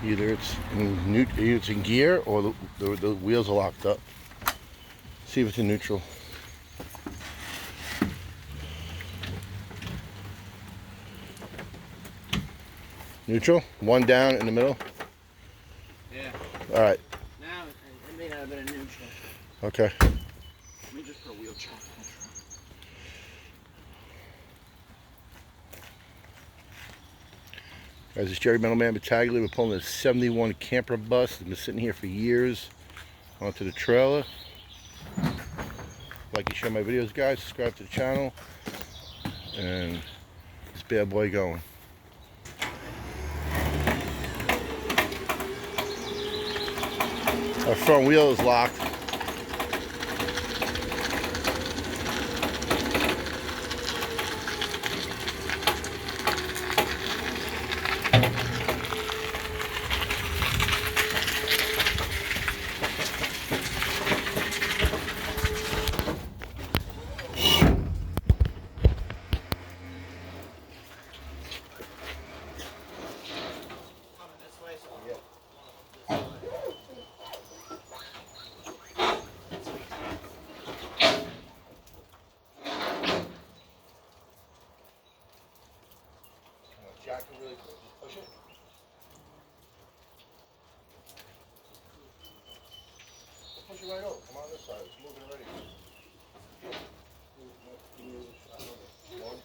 Either it's in gear or the wheels are locked up. See if it's in neutral. Neutral? One down in the middle? Yeah. Alright. Now it may not have been a neutral. Okay. Let me just put a wheel check on it. Guys, it's Jerry Metalman Battaglia. We're pulling a 71 camper bus. It's been sitting here for years. Onto the trailer. Like and share my videos, guys. Subscribe to the channel. And this bad boy going. Our front wheel is locked. Jack can really quick, just push it. Push it right over. Come on this side. It's moving already. One.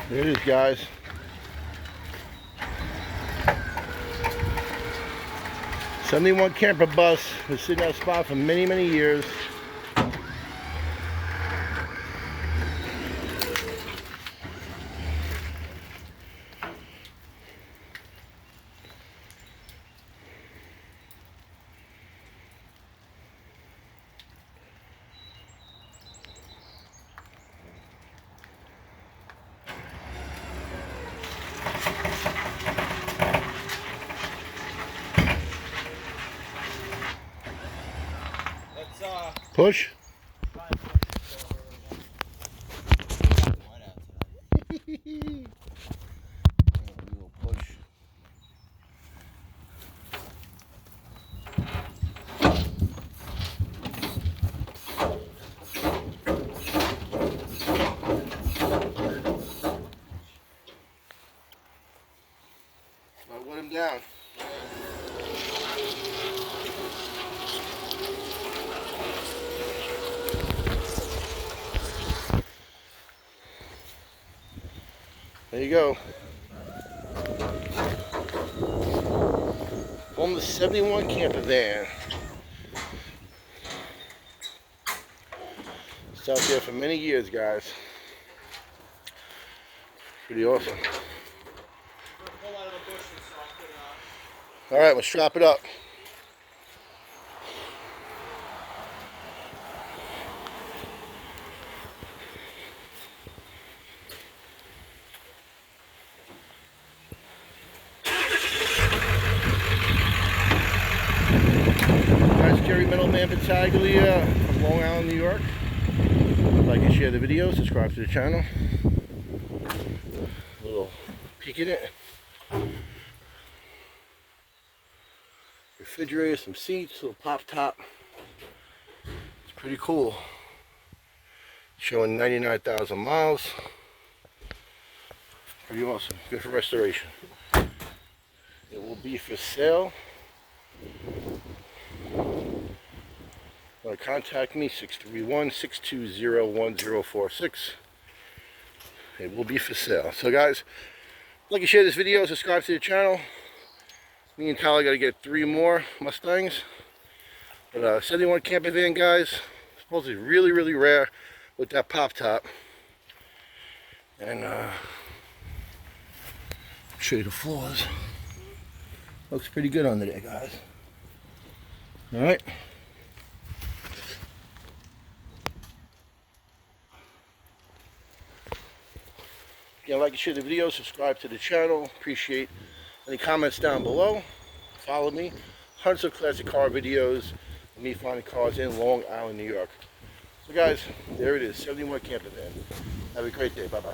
There it is, guys. '71 camper bus was sitting at a spot for many, many years. Push. Push. I'll let him down. There you go. On the '71 camper van. It's out there for many years, guys. Pretty awesome. Alright, let's strap it up. Jerry Metalman Battaglia from Long Island, New York. Like and share the video, subscribe to the channel. A little peek at it. Refrigerator, some seats, little pop top. It's pretty cool. Showing 99,000 miles. Pretty awesome. Good for restoration. It will be for sale. Contact me, 631-620-1046. It will be for sale. So guys, like and share this video, subscribe to the channel. Me and Tyler got to get 3 more Mustangs. But 71 camper van, guys, supposedly really, really rare with that pop top. And show you the floors. Looks pretty good under there, guys. All right. Again, like and share the video, subscribe to the channel. Appreciate any comments down below. Follow me. Hundreds of classic car videos of me finding cars in Long Island, New York. So guys, there it is, 71 camper van. Have a great day. Bye-bye.